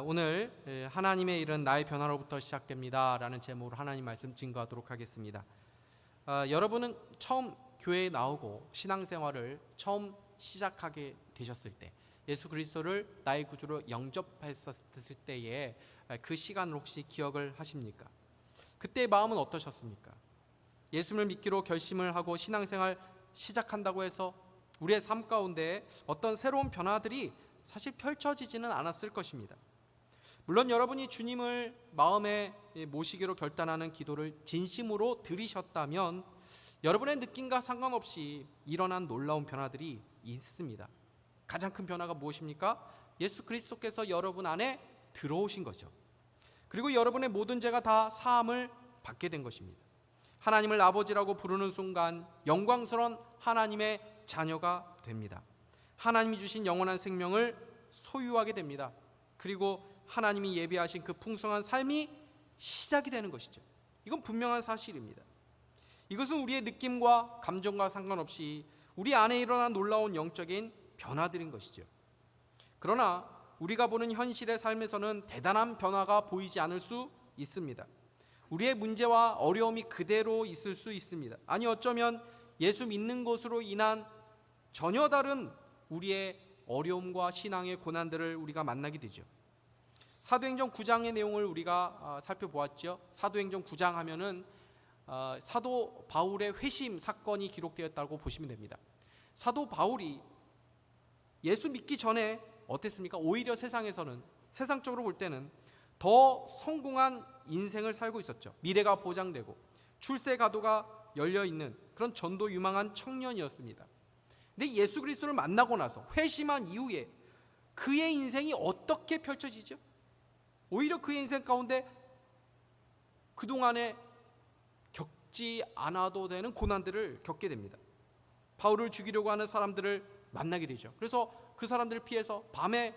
오늘 하나님의 일은 나의 변화로부터 시작됩니다 라는 제목으로 하나님 말씀 증거하도록 하겠습니다. 여러분은 처음 교회에 나오고 신앙생활을 처음 시작하게 되셨을 때, 예수 그리스도를 나의 구주로 영접했었을 때의 그 시간을 혹시 기억을 하십니까? 그때의 마음은 어떠셨습니까? 예수를 믿기로 결심을 하고 신앙생활 시작한다고 해서 우리의 삶 가운데 어떤 새로운 변화들이 사실 펼쳐지지는 않았을 것입니다. 물론 여러분이 주님을 마음에 모시기로 결단하는 기도를 진심으로 드리셨다면 여러분의 느낌과 상관없이 일어난 놀라운 변화들이 있습니다. 가장 큰 변화가 무엇입니까? 예수 그리스도께서 여러분 안에 들어오신 거죠. 그리고 여러분의 모든 죄가 다 사함을 받게 된 것입니다. 하나님을 아버지라고 부르는 순간 영광스러운 하나님의 자녀가 됩니다. 하나님이 주신 영원한 생명을 소유하게 됩니다. 그리고 하나님이 예비하신 그 풍성한 삶이 시작이 되는 것이죠. 이건 분명한 사실입니다. 이것은 우리의 느낌과 감정과 상관없이 우리 안에 일어난 놀라운 영적인 변화들인 것이죠. 그러나 우리가 보는 현실의 삶에서는 대단한 변화가 보이지 않을 수 있습니다. 우리의 문제와 어려움이 그대로 있을 수 있습니다. 아니 어쩌면 예수 믿는 것으로 인한 전혀 다른 우리의 어려움과 신앙의 고난들을 우리가 만나게 되죠. 사도행전 9장의 내용을 우리가 살펴보았죠. 사도행전 9장 하면은 사도 바울의 회심 사건이 기록되었다고 보시면 됩니다. 사도 바울이 예수 믿기 전에 어땠습니까? 오히려 세상적으로 볼 때는 더 성공한 인생을 살고 있었죠. 미래가 보장되고 출세 가도가 열려있는 그런 전도 유망한 청년이었습니다. 근데 예수 그리스도를 만나고 나서 회심한 이후에 그의 인생이 어떻게 펼쳐지죠? 오히려 그의 인생 가운데 그동안에 겪지 않아도 되는 고난들을 겪게 됩니다. 바울을 죽이려고 하는 사람들을 만나게 되죠. 그래서 그 사람들을 피해서 밤에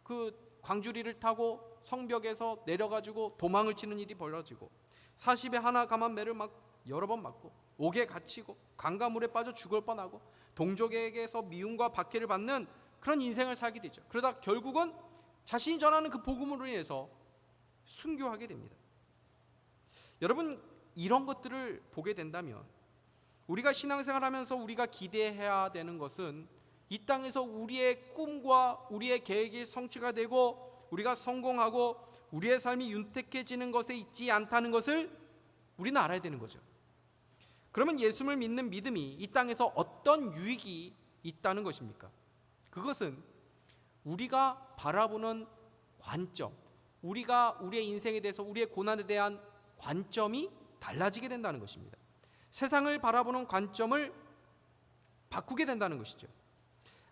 그 광주리를 타고 성벽에서 내려가지고 도망을 치는 일이 벌어지고 40에 하나 감한 매를 막 여러 번 맞고 옥에 갇히고 강가물에 빠져 죽을 뻔하고 동족에게서 미움과 박해를 받는 그런 인생을 살게 되죠. 그러다 결국은 자신이 전하는 그 복음으로 인해서 순교하게 됩니다. 여러분, 이런 것들을 보게 된다면 우리가 신앙생활하면서 우리가 기대해야 되는 것은 이 땅에서 우리의 꿈과 우리의 계획이 성취가 되고 우리가 성공하고 우리의 삶이 윤택해지는 것에 있지 않다는 것을 우리는 알아야 되는 거죠. 그러면 예수를 믿는 믿음이 이 땅에서 어떤 유익이 있다는 것입니까? 그것은 우리가 바라보는 관점, 우리가 우리의 인생에 대해서 우리의 고난에 대한 관점이 달라지게 된다는 것입니다. 세상을 바라보는 관점을 바꾸게 된다는 것이죠.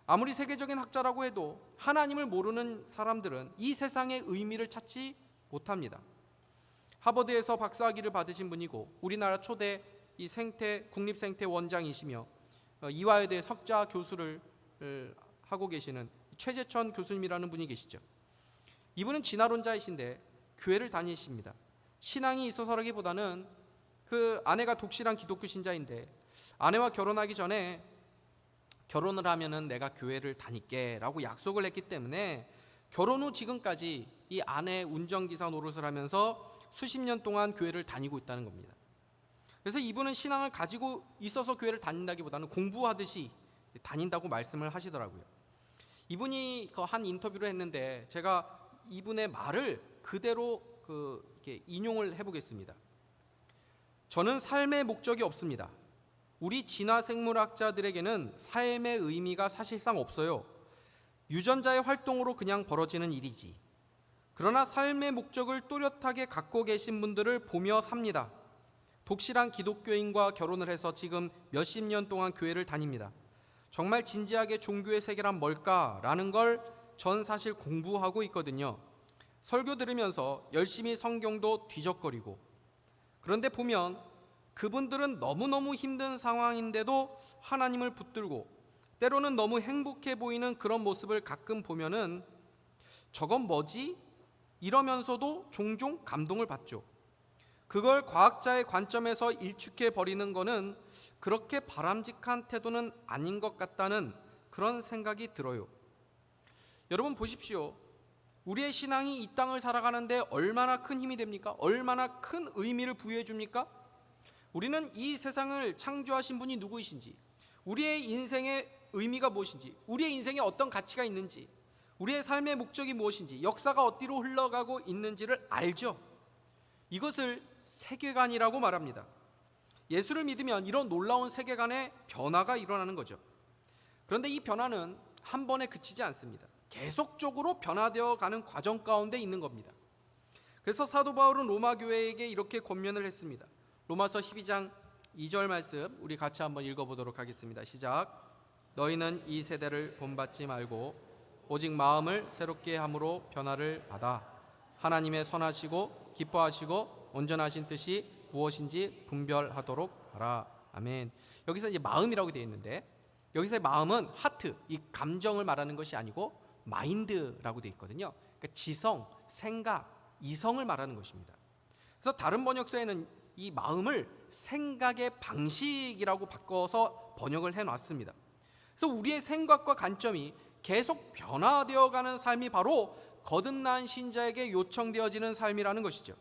아무리 세계적인 학자라고 해도 하나님을 모르는 사람들은 이 세상의 의미를 찾지 못합니다. 하버드에서 박사학위를 받으신 분이고 우리나라 초대 이 국립생태 원장이시며 이화여대 석좌 교수를 하고 계시는 최재천 교수님이라는 분이 계시죠. 이분은 진화론자이신데 교회를 다니십니다. 신앙이 있어서라기보다는 그 아내가 독실한 기독교 신자인데 아내와 결혼하기 전에 결혼을 하면은 내가 교회를 다닐게 라고 약속을 했기 때문에 결혼 후 지금까지 이 아내 운전기사 노릇을 하면서 수십 년 동안 교회를 다니고 있다는 겁니다. 그래서 이분은 신앙을 가지고 있어서 교회를 다닌다기보다는 공부하듯이 다닌다고 말씀을 하시더라고요. 이분이 한 인터뷰를 했는데 제가 이분의 말을 그대로 이렇게 인용을 해보겠습니다. 저는 삶의 목적이 없습니다. 우리 진화생물학자들에게는 삶의 의미가 사실상 없어요. 유전자의 활동으로 그냥 벌어지는 일이지. 그러나 삶의 목적을 또렷하게 갖고 계신 분들을 보며 삽니다. 독실한 기독교인과 결혼을 해서 지금 몇십 년 동안 교회를 다닙니다. 정말 진지하게 종교의 세계란 뭘까라는 걸 전 사실 공부하고 있거든요. 설교 들으면서 열심히 성경도 뒤적거리고, 그런데 보면 그분들은 너무너무 힘든 상황인데도 하나님을 붙들고 때로는 너무 행복해 보이는 그런 모습을 가끔 보면은 저건 뭐지? 이러면서도 종종 감동을 받죠. 그걸 과학자의 관점에서 일축해 버리는 거는 그렇게 바람직한 태도는 아닌 것 같다는 그런 생각이 들어요. 여러분 보십시오. 우리의 신앙이 이 땅을 살아가는데 얼마나 큰 힘이 됩니까? 얼마나 큰 의미를 부여해 줍니까? 우리는 이 세상을 창조하신 분이 누구이신지, 우리의 인생의 의미가 무엇인지, 우리의 인생에 어떤 가치가 있는지, 우리의 삶의 목적이 무엇인지, 역사가 어디로 흘러가고 있는지를 알죠. 이것을 세계관이라고 말합니다. 예수를 믿으면 이런 놀라운 세계관의 변화가 일어나는 거죠. 그런데 이 변화는 한 번에 그치지 않습니다. 계속적으로 변화되어 가는 과정 가운데 있는 겁니다. 그래서 사도 바울은 로마 교회에게 이렇게 권면을 했습니다. 로마서 12장 2절 말씀 우리 같이 한번 읽어보도록 하겠습니다. 시작. 너희는 이 세대를 본받지 말고 오직 마음을 새롭게 함으로 변화를 받아 하나님의 선하시고 기뻐하시고 온전하신 뜻이 무엇인지 분별하도록 하라. 아멘. 여기서 이제 마음이라고 되어 있는데, 여기서의 마음은 하트, 이 감정을 말하는 것이 아니고 마인드라고 되어 있거든요. 그러니까 지성, 생각, 이성을 말하는 것입니다. 그래서 다른 번역서에는 이 마음을 생각의 방식이라고 바꿔서 번역을 해놨습니다. 그래서 우리의 생각과 관점이 계속 변화되어 가는 삶이 바로 거듭난 신자에게 요청되어지는 삶이라는 것이죠.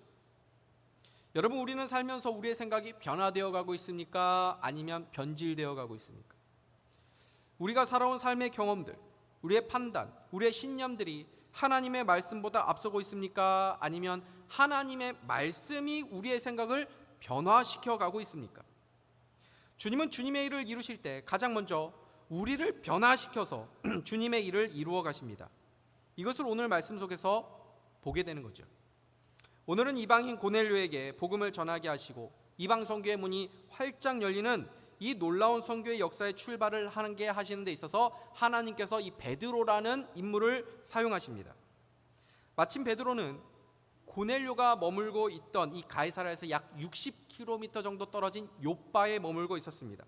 여러분, 우리는 살면서 우리의 생각이 변화되어 가고 있습니까? 아니면 변질되어 가고 있습니까? 우리가 살아온 삶의 경험들, 우리의 판단, 우리의 신념들이 하나님의 말씀보다 앞서고 있습니까? 아니면 하나님의 말씀이 우리의 생각을 변화시켜 가고 있습니까? 주님은 주님의 일을 이루실 때 가장 먼저 우리를 변화시켜서 주님의 일을 이루어 가십니다. 이것을 오늘 말씀 속에서 보게 되는 거죠. 오늘은 이방인 고넬료에게 복음을 전하게 하시고 이방 선교의 문이 활짝 열리는 이 놀라운 선교의 역사의 출발을 하게 하시는 데 있어서 하나님께서 이 베드로라는 인물을 사용하십니다. 마침 베드로는 고넬료가 머물고 있던 이 가이사랴에서 약 60km 정도 떨어진 욥바에 머물고 있었습니다.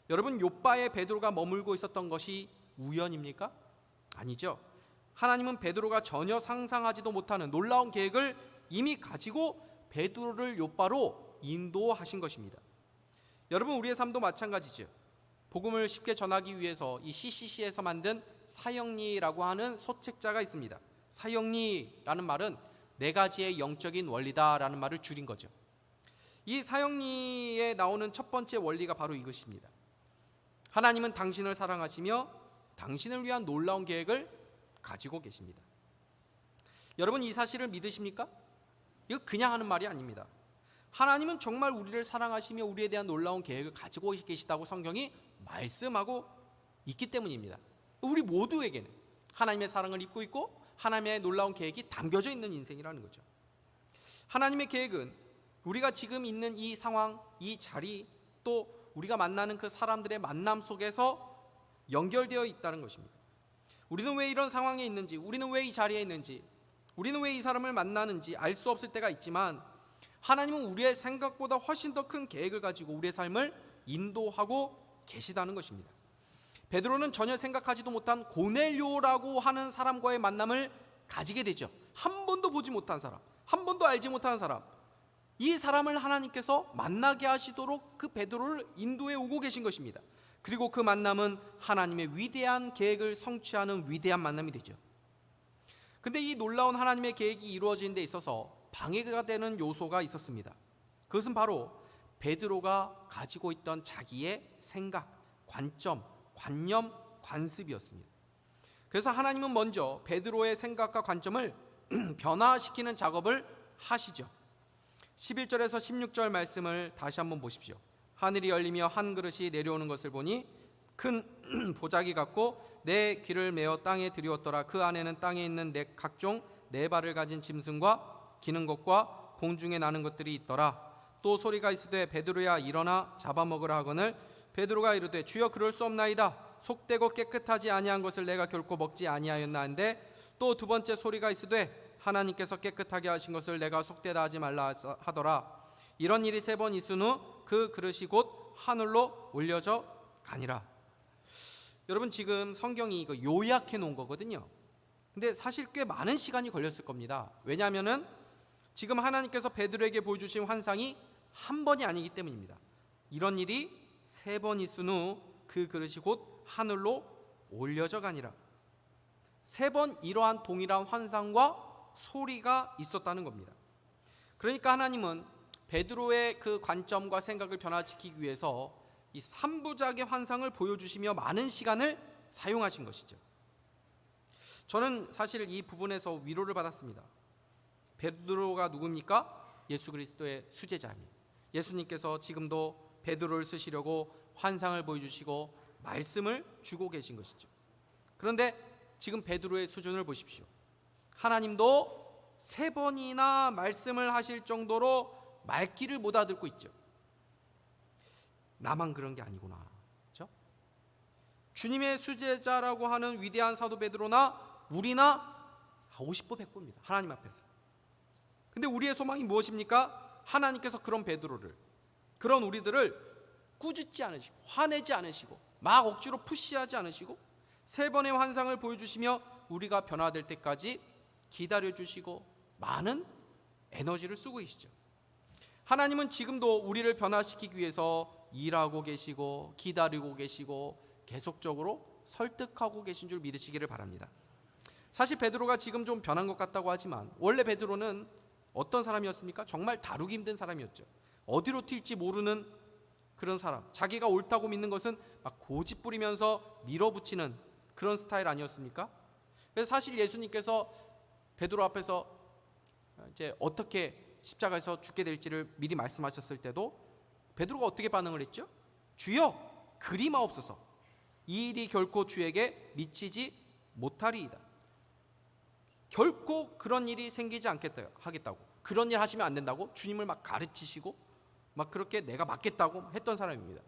여러분, 욥바에 베드로가 머물고 있었던 것이 우연입니까? 아니죠. 하나님은 베드로가 전혀 상상하지도 못하는 놀라운 계획을 이미 가지고 베드로를 욥바로 인도하신 것입니다. 여러분, 우리의 삶도 마찬가지죠. 복음을 쉽게 전하기 위해서 이 CCC에서 만든 사형리라고 하는 소책자가 있습니다. 사형리라는 말은 네 가지의 영적인 원리다라는 말을 줄인 거죠. 이 사형리에 나오는 첫 번째 원리가 바로 이것입니다. 하나님은 당신을 사랑하시며 당신을 위한 놀라운 계획을 가지고 계십니다. 여러분, 이 사실을 믿으십니까? 이거 그냥 하는 말이 아닙니다. 하나님은 정말 우리를 사랑하시며 우리에 대한 놀라운 계획을 가지고 계시다고 성경이 말씀하고 있기 때문입니다. 우리 모두에게는 하나님의 사랑을 입고 있고 하나님의 놀라운 계획이 담겨져 있는 인생이라는 거죠. 하나님의 계획은 우리가 지금 있는 이 상황, 이 자리, 또 우리가 만나는 그 사람들의 만남 속에서 연결되어 있다는 것입니다. 우리는 왜 이런 상황에 있는지, 우리는 왜 이 자리에 있는지, 우리는 왜 이 사람을 만나는지 알 수 없을 때가 있지만 하나님은 우리의 생각보다 훨씬 더 큰 계획을 가지고 우리의 삶을 인도하고 계시다는 것입니다. 베드로는 전혀 생각하지도 못한 고넬료라고 하는 사람과의 만남을 가지게 되죠. 한 번도 보지 못한 사람, 한 번도 알지 못한 사람, 이 사람을 하나님께서 만나게 하시도록 그 베드로를 인도해 오고 계신 것입니다. 그리고 그 만남은 하나님의 위대한 계획을 성취하는 위대한 만남이 되죠. 근데 이 놀라운 하나님의 계획이 이루어지는 데 있어서 방해가 되는 요소가 있었습니다. 그것은 바로 베드로가 가지고 있던 자기의 생각, 관점, 관념, 관습이었습니다. 그래서 하나님은 먼저 베드로의 생각과 관점을 변화시키는 작업을 하시죠. 11절에서 16절 말씀을 다시 한번 보십시오. 하늘이 열리며 한 그릇이 내려오는 것을 보니 큰 보자기 같고 내 귀를 메어 땅에 들이었더라. 그 안에는 땅에 있는 각종 네 발을 가진 짐승과 기는 것과 공중에 나는 것들이 있더라. 또 소리가 있으되 베드로야 일어나 잡아먹으라 하거늘 베드로가 이르되 주여 그럴 수 없나이다. 속되고 깨끗하지 아니한 것을 내가 결코 먹지 아니하였나 한데 또 두 번째 소리가 있으되 하나님께서 깨끗하게 하신 것을 내가 속되다 하지 말라 하더라. 이런 일이 세 번 있은 후 그 그릇이 곧 하늘로 올려져 가니라. 여러분, 지금 성경이 이거 요약해 놓은 거거든요. 근데 사실 꽤 많은 시간이 걸렸을 겁니다. 왜냐하면은 지금 하나님께서 베드로에게 보여주신 환상이 한 번이 아니기 때문입니다. 이런 일이 세 번 있은 후 그 그릇이 곧 하늘로 올려져 가니라. 3번 이러한 동일한 환상과 소리가 있었다는 겁니다. 그러니까 하나님은 베드로의 그 관점과 생각을 변화시키기 위해서 이 3부작의 환상을 보여주시며 많은 시간을 사용하신 것이죠. 저는 사실 이 부분에서 위로를 받았습니다. 베드로가 누굽니까? 예수 그리스도의 수제자입니다. 예수님께서 지금도 베드로를 쓰시려고 환상을 보여주시고 말씀을 주고 계신 것이죠. 그런데 지금 베드로의 수준을 보십시오. 하나님도 3번이나 말씀을 하실 정도로 말귀를 못 알아듣고 있죠. 나만 그런 게 아니구나. 그렇죠? 주님의 수제자라고 하는 위대한 사도 베드로나 우리나 50보 100보입니다. 하나님 앞에서. 근데 우리의 소망이 무엇입니까? 하나님께서 그런 베드로를, 그런 우리들을 꾸짖지 않으시고 화내지 않으시고 막 억지로 푸시하지 않으시고 3번의 환상을 보여주시며 우리가 변화될 때까지 기다려주시고 많은 에너지를 쓰고 계시죠. 하나님은 지금도 우리를 변화시키기 위해서 일하고 계시고 기다리고 계시고 계속적으로 설득하고 계신 줄 믿으시기를 바랍니다. 사실 베드로가 지금 좀 변한 것 같다고 하지만 원래 베드로는 어떤 사람이었습니까? 정말 다루기 힘든 사람이었죠. 어디로 튈지 모르는 그런 사람, 자기가 옳다고 믿는 것은 막 고집 부리면서 밀어붙이는 그런 스타일 아니었습니까? 그래서 사실 예수님께서 베드로 앞에서 이제 어떻게 십자가에서 죽게 될지를 미리 말씀하셨을 때도 베드로가 어떻게 반응을 했죠? 주여 그리마옵소서, 이 일이 결코 주에게 미치지 못하리이다. 결코 그런 일이 생기지 않겠다 하겠다고, 그런 일 하시면 안 된다고 주님을 막 가르치시고 막 그렇게 내가 맞겠다고 했던 사람입니다.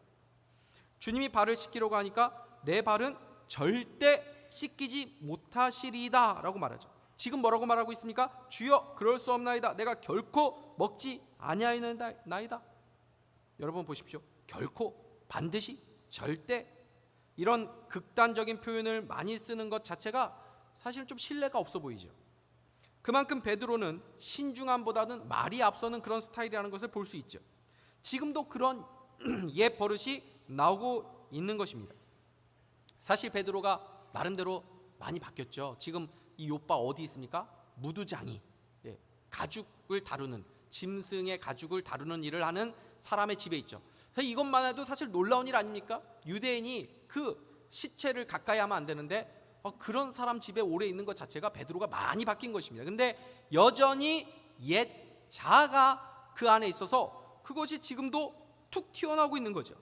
주님이 발을 씻기려고 하니까 내 발은 절대 씻기지 못하시리이다 라고 말하죠. 지금 뭐라고 말하고 있습니까? 주여 그럴 수 없나이다. 내가 결코 먹지 아니하였나이다. 여러분 보십시오. 결코, 반드시, 절대, 이런 극단적인 표현을 많이 쓰는 것 자체가 사실 좀 신뢰가 없어 보이죠. 그만큼 베드로는 신중함보다는 말이 앞서는 그런 스타일이라는 것을 볼 수 있죠. 지금도 그런 옛 버릇이 나오고 있는 것입니다. 사실 베드로가 나름대로 많이 바뀌었죠. 지금 이 요빠 어디 있습니까? 무두장이, 가죽을 다루는, 짐승의 가죽을 다루는 일을 하는 사람의 집에 있죠. 이것만 해도 사실 놀라운 일 아닙니까? 유대인이 그 시체를 가까이 하면 안 되는데 그런 사람 집에 오래 있는 것 자체가 베드로가 많이 바뀐 것입니다. 근데 여전히 옛 자아가 그 안에 있어서 그것이 지금도 툭 튀어나오고 있는 거죠.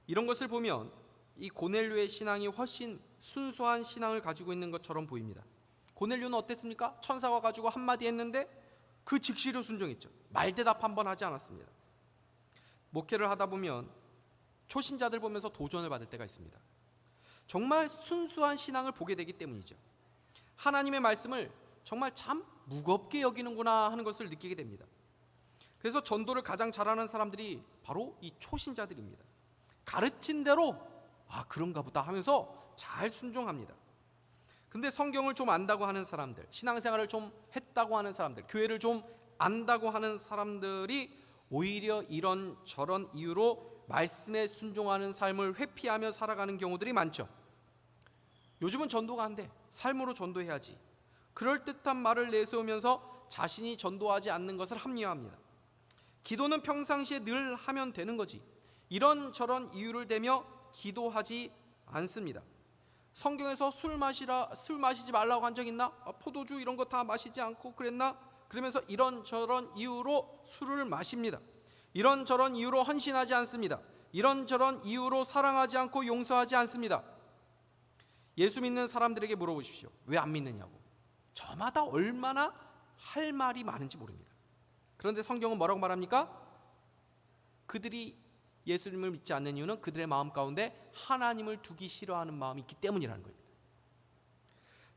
이런 것을 보면 이 고넬료의 신앙이 훨씬 순수한 신앙을 가지고 있는 것처럼 보입니다. 고넬료는 어땠습니까? 천사가 가지고 한마디 했는데 그 즉시로 순종했죠. 말대답 한번 하지 않았습니다. 목회를 하다 보면 초신자들 보면서 도전을 받을 때가 있습니다. 정말 순수한 신앙을 보게 되기 때문이죠. 하나님의 말씀을 정말 참 무겁게 여기는구나 하는 것을 느끼게 됩니다. 그래서 전도를 가장 잘하는 사람들이 바로 이 초신자들입니다. 가르친 대로 그런가 보다 하면서 잘 순종합니다. 근데 성경을 좀 안다고 하는 사람들, 신앙생활을 좀 했다고 하는 사람들, 교회를 좀 안다고 하는 사람들이 오히려 이런 저런 이유로 말씀에 순종하는 삶을 회피하며 살아가는 경우들이 많죠. 요즘은 전도가 안 돼, 삶으로 전도해야지, 그럴듯한 말을 내세우면서 자신이 전도하지 않는 것을 합리화합니다. 기도는 평상시에 늘 하면 되는 거지, 이런저런 이유를 대며 기도하지 않습니다. 성경에서 술 마시지 말라고 한 적 있나? 포도주 이런 거 다 마시지 않고 그랬나? 그러면서 이런저런 이유로 술을 마십니다. 이런저런 이유로 헌신하지 않습니다. 이런저런 이유로 사랑하지 않고 용서하지 않습니다. 예수 믿는 사람들에게 물어보십시오. 왜 안 믿느냐고. 저마다 얼마나 할 말이 많은지 모릅니다. 그런데 성경은 뭐라고 말합니까? 그들이 예수님을 믿지 않는 이유는 그들의 마음 가운데 하나님을 두기 싫어하는 마음이 있기 때문이라는 겁니다.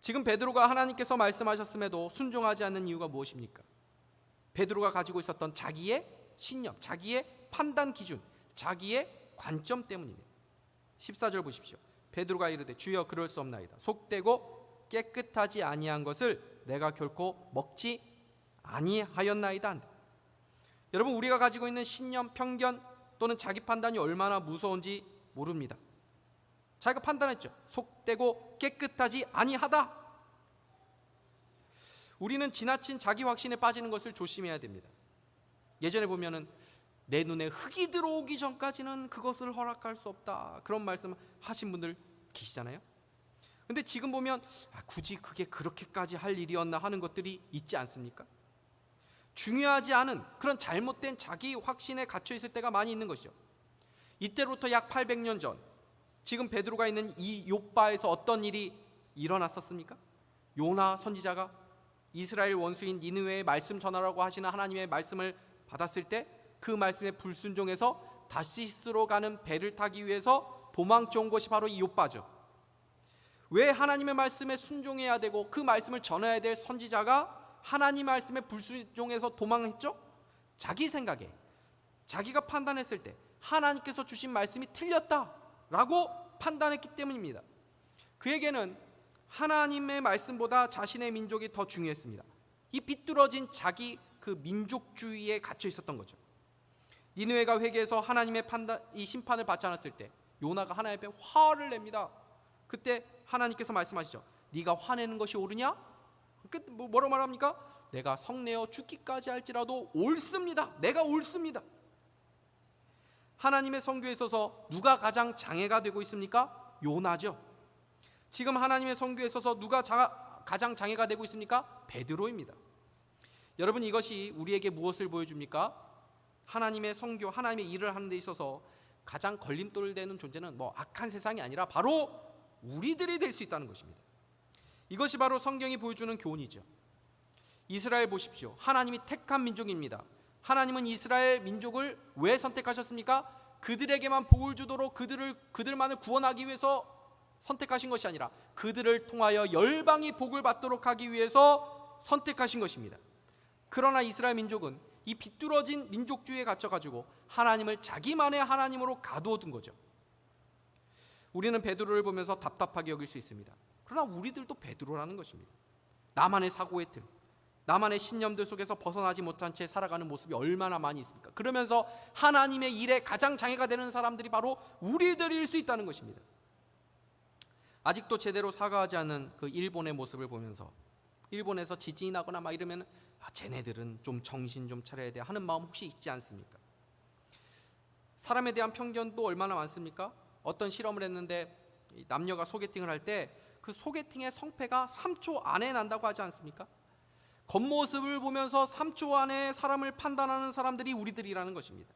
지금 베드로가 하나님께서 말씀하셨음에도 순종하지 않는 이유가 무엇입니까? 베드로가 가지고 있었던 자기의 신념, 자기의 판단 기준, 자기의 관점 때문입니다. 14절 보십시오. 베드로가 이르되 주여 그럴 수 없나이다. 속되고 깨끗하지 아니한 것을 내가 결코 먹지 아니하였나이다. 여러분, 우리가 가지고 있는 신념, 편견 또는 자기 판단이 얼마나 무서운지 모릅니다. 자기가 판단했죠. 속되고 깨끗하지 아니하다. 우리는 지나친 자기 확신에 빠지는 것을 조심해야 됩니다. 예전에 보면은 내 눈에 흙이 들어오기 전까지는 그것을 허락할 수 없다, 그런 말씀 하신 분들 계시잖아요. 근데 지금 보면 굳이 그게 그렇게까지 할 일이었나 하는 것들이 있지 않습니까? 중요하지 않은 그런 잘못된 자기 확신에 갇혀 있을 때가 많이 있는 것이죠. 이때로부터 약 800년 전, 지금 베드로가 있는 이 욥바에서 어떤 일이 일어났었습니까? 요나 선지자가 이스라엘 원수인 니느웨의 말씀 전하라고 하시는 하나님의 말씀을 받았을 때 그 말씀에 불순종해서 다시스로 가는 배를 타기 위해서 도망쳐온 것이 바로 이 욥바죠. 왜 하나님의 말씀에 순종해야 되고 그 말씀을 전해야 될 선지자가 하나님 말씀에 불순종해서 도망했죠? 자기 생각에, 자기가 판단했을 때 하나님께서 주신 말씀이 틀렸다라고 판단했기 때문입니다. 그에게는 하나님의 말씀보다 자신의 민족이 더 중요했습니다. 이 비뚤어진 자기 그 민족주의에 갇혀 있었던 거죠. 니느웨가 회개해서 하나님의 이 심판을 받지 않았을 때 요나가 하나님 앞에 화를 냅니다. 그때 하나님께서 말씀하시죠. 네가 화내는 것이 옳으냐? 뭐라고 말합니까? 내가 성내어 죽기까지 할지라도 옳습니다. 내가 옳습니다. 하나님의 선교에 있어서 누가 가장 장애가 되고 있습니까? 요나죠. 지금 하나님의 선교에 있어서 누가 가장 장애가 되고 있습니까? 베드로입니다. 여러분, 이것이 우리에게 무엇을 보여줍니까? 하나님의 선교, 하나님의 일을 하는 데 있어서 가장 걸림돌 되는 존재는 악한 세상이 아니라 바로 우리들이 될 수 있다는 것입니다. 이것이 바로 성경이 보여주는 교훈이죠. 이스라엘 보십시오. 하나님이 택한 민족입니다. 하나님은 이스라엘 민족을 왜 선택하셨습니까? 그들에게만 복을 주도록 그들만을 구원하기 위해서 선택하신 것이 아니라 그들을 통하여 열방이 복을 받도록 하기 위해서 선택하신 것입니다. 그러나 이스라엘 민족은 이 비뚤어진 민족주의에 갇혀가지고 하나님을 자기만의 하나님으로 가두어둔 거죠. 우리는 베드로를 보면서 답답하게 여길 수 있습니다. 그러나 우리들도 베드로라는 것입니다. 나만의 사고의 틀, 나만의 신념들 속에서 벗어나지 못한 채 살아가는 모습이 얼마나 많이 있습니까? 그러면서 하나님의 일에 가장 장애가 되는 사람들이 바로 우리들일 수 있다는 것입니다. 아직도 제대로 사과하지 않은 그 일본의 모습을 보면서 일본에서 지진이 나거나 막 이러면 쟤네들은 좀 정신 좀 차려야 돼 하는 마음 혹시 있지 않습니까? 사람에 대한 편견도 얼마나 많습니까? 어떤 실험을 했는데 남녀가 소개팅을 할 때 그 소개팅의 성패가 3초 안에 난다고 하지 않습니까? 겉모습을 보면서 3초 안에 사람을 판단하는 사람들이 우리들이라는 것입니다.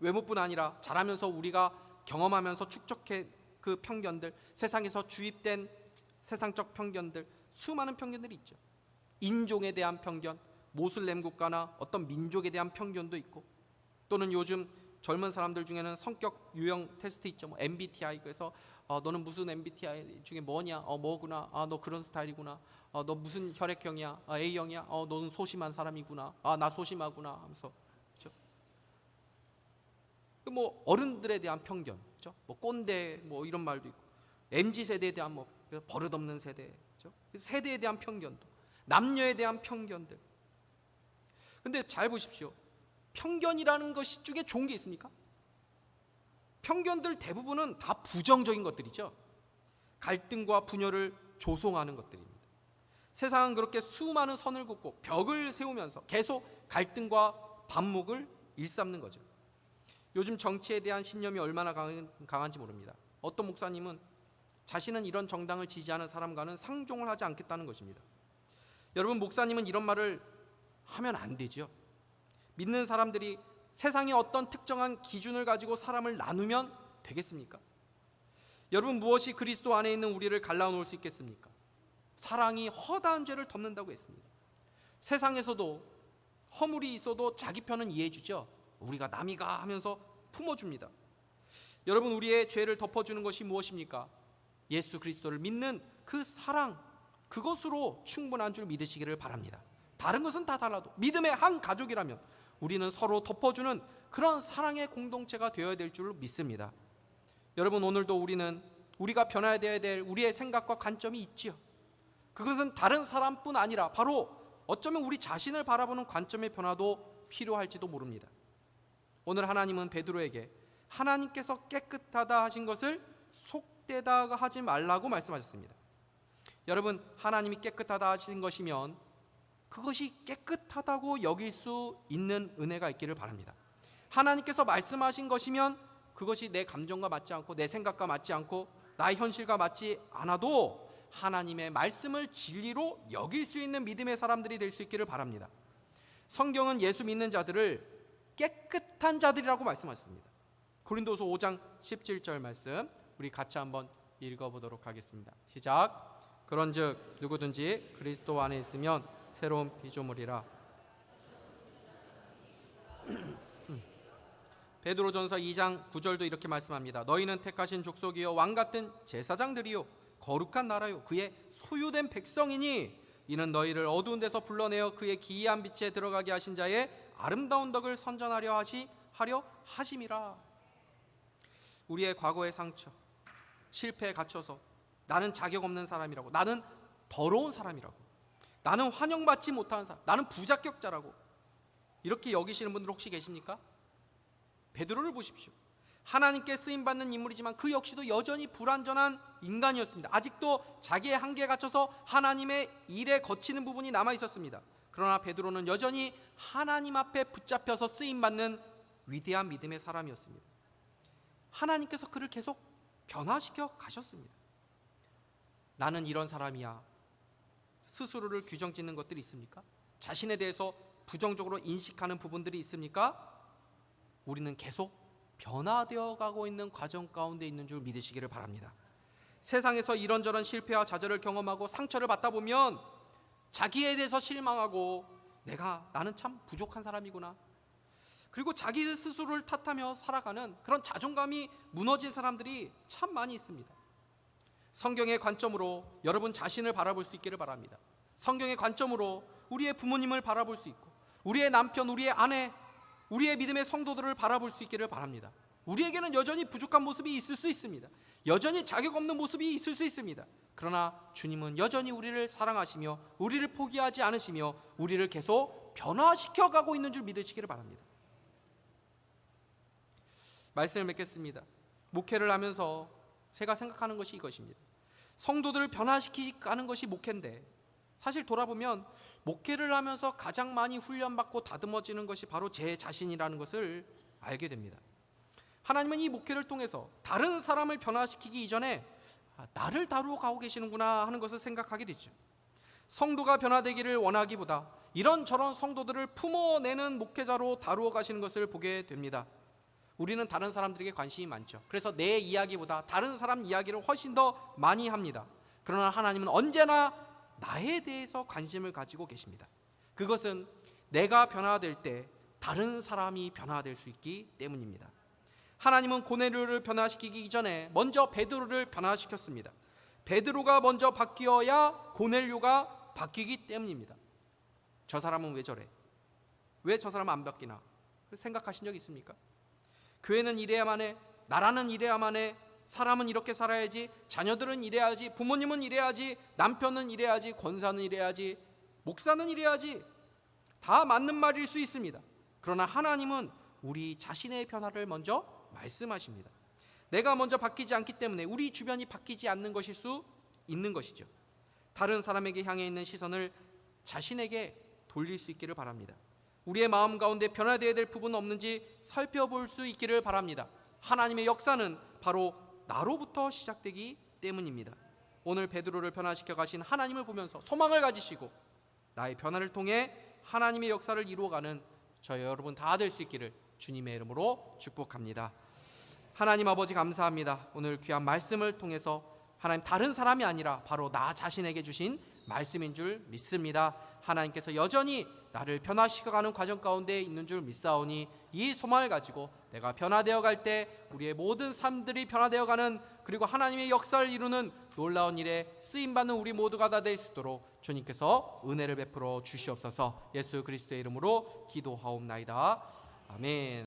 외모뿐 아니라 자라면서 우리가 경험하면서 축적해 그 편견들, 세상에서 주입된 세상적 편견들, 수많은 편견들이 있죠. 인종에 대한 편견, 모슬렘 국가나 어떤 민족에 대한 편견도 있고, 또는 요즘 젊은 사람들 중에는 성격 유형 테스트 있죠. MBTI. 그래서 너는 무슨 MBTI 중에 뭐냐? 뭐구나. 너 그런 스타일이구나. 너 무슨 혈액형이야? A형이야? 너는 소심한 사람이구나. 나 소심하구나 하면서, 그렇죠? 어른들에 대한 편견, 그렇죠? 꼰대 이런 말도 있고, MZ 세대에 대한 버릇없는 세대, 그렇죠? 세대에 대한 편견도, 남녀에 대한 편견들. 근데 잘 보십시오. 편견이라는 것이 중에 좋은 게 있습니까? 편견들 대부분은 다 부정적인 것들이죠. 갈등과 분열을 조성하는 것들입니다. 세상은 그렇게 수많은 선을 긋고 벽을 세우면서 계속 갈등과 반목을 일삼는 거죠. 요즘 정치에 대한 신념이 얼마나 강한지 모릅니다. 어떤 목사님은 자신은 이런 정당을 지지하는 사람과는 상종을 하지 않겠다는 것입니다. 여러분, 목사님은 이런 말을 하면 안 되죠. 믿는 사람들이 세상의 어떤 특정한 기준을 가지고 사람을 나누면 되겠습니까? 여러분, 무엇이 그리스도 안에 있는 우리를 갈라놓을 수 있겠습니까? 사랑이 허다한 죄를 덮는다고 했습니다. 세상에서도 허물이 있어도 자기 편은 이해해 주죠. 우리가 남이가 하면서 품어줍니다. 여러분, 우리의 죄를 덮어주는 것이 무엇입니까? 예수 그리스도를 믿는 그 사랑, 그것으로 충분한 줄 믿으시기를 바랍니다. 다른 것은 다 달라도 믿음의 한 가족이라면 우리는 서로 덮어주는 그런 사랑의 공동체가 되어야 될 줄 믿습니다. 여러분, 오늘도 우리가 변화해야 될 우리의 생각과 관점이 있지요. 그것은 다른 사람뿐 아니라 바로 어쩌면 우리 자신을 바라보는 관점의 변화도 필요할지도 모릅니다. 오늘 하나님은 베드로에게 하나님께서 깨끗하다 하신 것을 헛되다 하지 말라고 말씀하셨습니다. 여러분, 하나님이 깨끗하다 하신 것이면 그것이 깨끗하다고 여길 수 있는 은혜가 있기를 바랍니다. 하나님께서 말씀하신 것이면 그것이 내 감정과 맞지 않고 내 생각과 맞지 않고 나의 현실과 맞지 않아도 하나님의 말씀을 진리로 여길 수 있는 믿음의 사람들이 될 수 있기를 바랍니다. 성경은 예수 믿는 자들을 깨끗한 자들이라고 말씀하셨습니다. 고린도서 5장 17절 말씀 우리 같이 한번 읽어보도록 하겠습니다. 시작. 그런즉 누구든지 그리스도 안에 있으면 새로운 피조물이라. 베드로전서 2장 9절도 이렇게 말씀합니다. 너희는 택하신 족속이요 왕같은 제사장들이요 거룩한 나라요 그의 소유된 백성이니 이는 너희를 어두운 데서 불러내어 그의 기이한 빛에 들어가게 하신 자의 아름다운 덕을 선전하려 하심이라. 우리의 과거의 상처, 실패에 갇혀서 나는 자격 없는 사람이라고, 나는 더러운 사람이라고, 나는 환영받지 못하는 사람, 나는 부자격자라고 이렇게 여기시는 분들 혹시 계십니까? 베드로를 보십시오. 하나님께 쓰임받는 인물이지만 그 역시도 여전히 불완전한 인간이었습니다. 아직도 자기의 한계에 갇혀서 하나님의 일에 거치는 부분이 남아 있었습니다. 그러나 베드로는 여전히 하나님 앞에 붙잡혀서 쓰임받는 위대한 믿음의 사람이었습니다. 하나님께서 그를 계속 변화시켜 가셨습니다. 나는 이런 사람이야. 스스로를 규정짓는 것들이 있습니까? 자신에 대해서 부정적으로 인식하는 부분들이 있습니까? 우리는 계속 변화되어 가고 있는 과정 가운데 있는 줄 믿으시기를 바랍니다. 세상에서 이런저런 실패와 좌절을 경험하고 상처를 받다 보면 자기에 대해서 실망하고 나는 참 부족한 사람이구나, 그리고 자기 스스로를 탓하며 살아가는 그런 자존감이 무너진 사람들이 참 많이 있습니다. 성경의 관점으로 여러분 자신을 바라볼 수 있기를 바랍니다. 성경의 관점으로 우리의 부모님을 바라볼 수 있고 우리의 남편, 우리의 아내, 우리의 믿음의 성도들을 바라볼 수 있기를 바랍니다. 우리에게는 여전히 부족한 모습이 있을 수 있습니다. 여전히 자격 없는 모습이 있을 수 있습니다. 그러나 주님은 여전히 우리를 사랑하시며 우리를 포기하지 않으시며 우리를 계속 변화시켜 가고 있는 줄 믿으시기를 바랍니다. 말씀을 맺겠습니다. 목회를 하면서 제가 생각하는 것이 이것입니다. 성도들을 변화시키는 것이 목회인데, 사실 돌아보면 목회를 하면서 가장 많이 훈련받고 다듬어지는 것이 바로 제 자신이라는 것을 알게 됩니다. 하나님은 이 목회를 통해서 다른 사람을 변화시키기 이전에 나를 다루어 가고 계시는구나 하는 것을 생각하게 되죠. 성도가 변화되기를 원하기보다 이런저런 성도들을 품어내는 목회자로 다루어 가시는 것을 보게 됩니다. 우리는 다른 사람들에게 관심이 많죠. 그래서 내 이야기보다 다른 사람 이야기를 훨씬 더 많이 합니다. 그러나 하나님은 언제나 나에 대해서 관심을 가지고 계십니다. 그것은 내가 변화될 때 다른 사람이 변화될 수 있기 때문입니다. 하나님은 고넬료를 변화시키기 이전에 먼저 베드로를 변화시켰습니다. 베드로가 먼저 바뀌어야 고넬료가 바뀌기 때문입니다. 저 사람은 왜 저래? 왜 저 사람은 안 바뀌나? 생각하신 적 있습니까? 교회는 이래야만 해, 나라는 이래야만 해, 사람은 이렇게 살아야지, 자녀들은 이래야지, 부모님은 이래야지, 남편은 이래야지, 권사는 이래야지, 목사는 이래야지. 다 맞는 말일 수 있습니다. 그러나 하나님은 우리 자신의 변화를 먼저 말씀하십니다. 내가 먼저 바뀌지 않기 때문에 우리 주변이 바뀌지 않는 것일 수 있는 것이죠. 다른 사람에게 향해 있는 시선을 자신에게 돌릴 수 있기를 바랍니다. 우리의 마음 가운데 변화되어야 될 부분은 없는지 살펴볼 수 있기를 바랍니다. 하나님의 역사는 바로 나로부터 시작되기 때문입니다. 오늘 베드로를 변화시켜 가신 하나님을 보면서 소망을 가지시고 나의 변화를 통해 하나님의 역사를 이루어가는 저희 여러분 다 될 수 있기를 주님의 이름으로 축복합니다. 하나님 아버지 감사합니다. 오늘 귀한 말씀을 통해서 하나님 다른 사람이 아니라 바로 나 자신에게 주신 말씀인 줄 믿습니다. 하나님께서 여전히 나를 변화시켜가는 과정 가운데 있는 줄 믿사오니 이 소망을 가지고 내가 변화되어 갈 때 우리의 모든 삶들이 변화되어가는, 그리고 하나님의 역사를 이루는 놀라운 일에 쓰임받는 우리 모두가 다 될 수 있도록 주님께서 은혜를 베풀어 주시옵소서. 예수 그리스도의 이름으로 기도하옵나이다. 아멘.